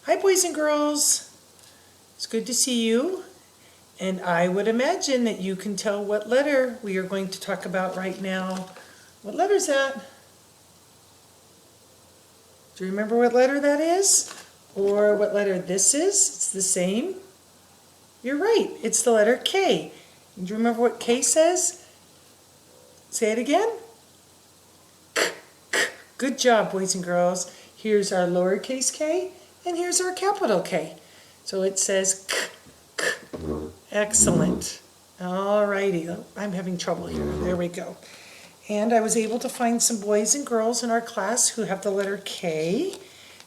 Hi, boys and girls. It's good to see you. And I would imagine that you can tell what letter we are going to talk about right now. What letter is that? Do you remember what letter that is? Or what letter this is? It's the same. You're right. It's the letter K. Do you remember what K says? Say it again. K, K. Good job, boys and girls. Here's our lowercase k, and here's our capital K. So it says K, K. Excellent. All righty. I'm having trouble here. There we go. And I was able to find some boys and girls in our class who have the letter K.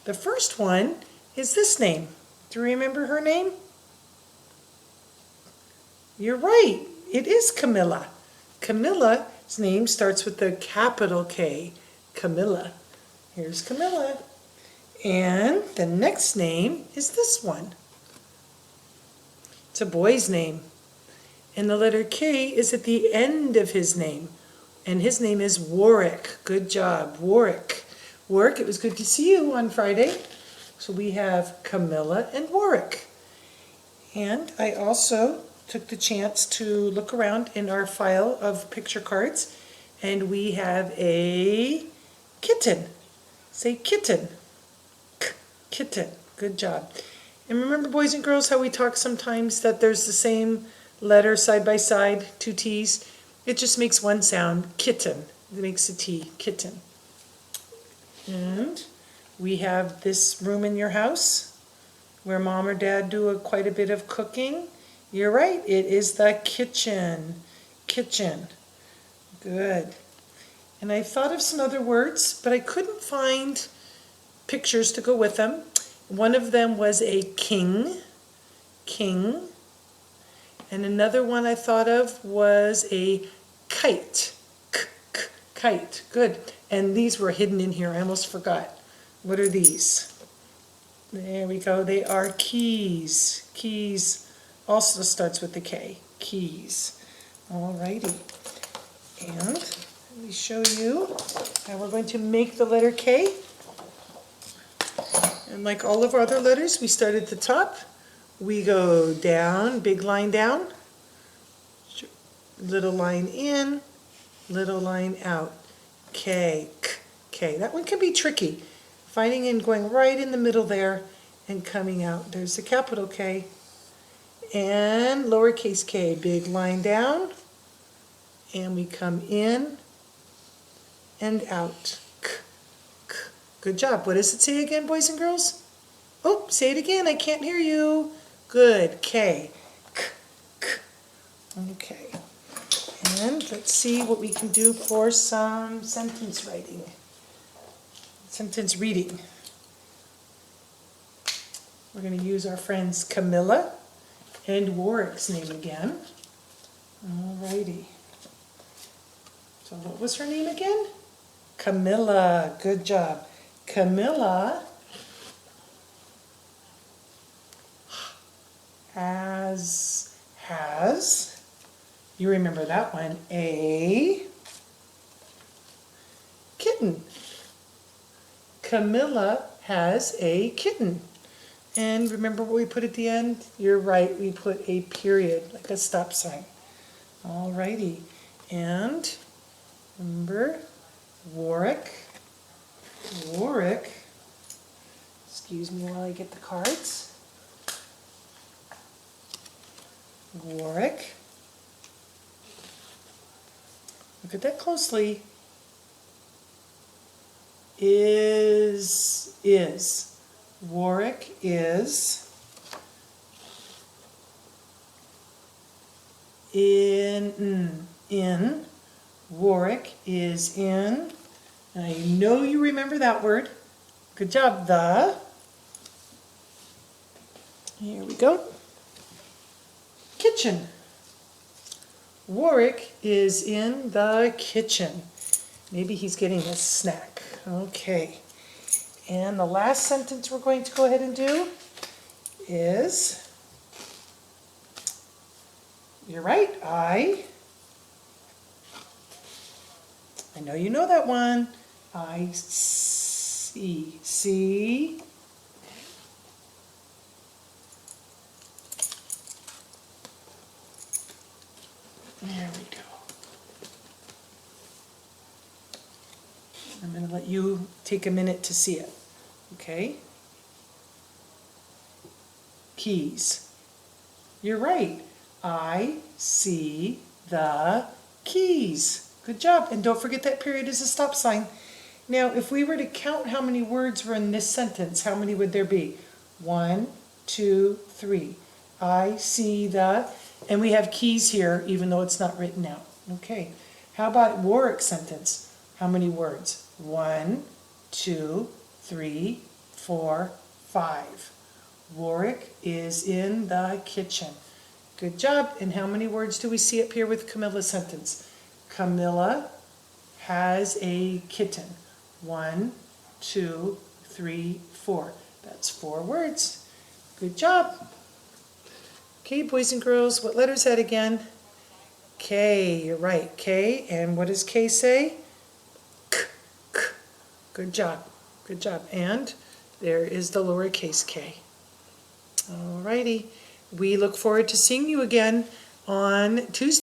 The first one is this name. Do you remember her name? You're right. It is Camilla. Camilla's name starts with the capital K. Camilla. Here's Camilla. And the next name is this one. It's a boy's name. And the letter K is at the end of his name. And his name is Warwick. Good job, Warwick. Warwick, it was good to see you on Friday. So we have Camilla and Warwick. And I also took the chance to look around in our file of picture cards. And we have a kitten. Say kitten. Kitten. Good job. And remember, boys and girls, how we talk sometimes that there's the same letter side by side, two T's? It just makes one sound, kitten. It makes a T, kitten. And we have this room in your house where mom or dad do quite a bit of cooking. You're right, it is the kitchen. Kitchen. Good. And I thought of some other words, but I couldn't find pictures to go with them. One of them was a king. King. And another one I thought of was a kite. Kite. Good. And these were hidden in here. I almost forgot. What are these? There we go. They are keys. Keys also starts with the K. Keys. Alrighty. And let me show you how we're going to make the letter K. And like all of our other letters, we start at the top. We go down, big line down, little line in, little line out. K, K, K. That one can be tricky. Finding and going right in the middle there and coming out. There's the capital K. And lowercase k, big line down. And we come in and out. K, K. Good job. What does it say again, boys and girls? Oh, say it again. I can't hear you. Good. K. K, K. Okay. And let's see what we can do for some sentence writing. Sentence reading. We're going to use our friends Camilla and Warwick's name again. Alrighty. So what was her name again? Camilla. Good job. Camilla has, you remember that one, a kitten. Camilla has a kitten. And remember what we put at the end? You're right, we put a period, like a stop sign. Alrighty. And remember, Warwick, excuse me while I get the cards. Warwick, look at that closely, is. Warwick is in. Warwick is in. And I know you remember that word. Good job. The. Here we go. Kitchen. Warwick is in the kitchen. Maybe he's getting a snack. Okay. And the last sentence we're going to go ahead and do is, you're right, I know you know that one. I see take a minute to see it. Okay? Keys. You're right. I see the keys. Good job. And don't forget that period is a stop sign. Now, if we were to count how many words were in this sentence, how many would there be? 1, 2, 3. I see the, and we have keys here, even though it's not written out. Okay. How about Warwick's sentence? How many words? 1, 2, 3, 4, 5. Warwick is in the kitchen. Good job. And how many words do we see up here with Camilla's sentence? Camilla has a kitten. 1, 2, 3, 4. That's 4 words. Good job. Okay, boys and girls, what letter is that again? K, you're right, K. And what does K say? K, K. Good job. Good job. And there is the lowercase k. Alrighty. We look forward to seeing you again on Tuesday.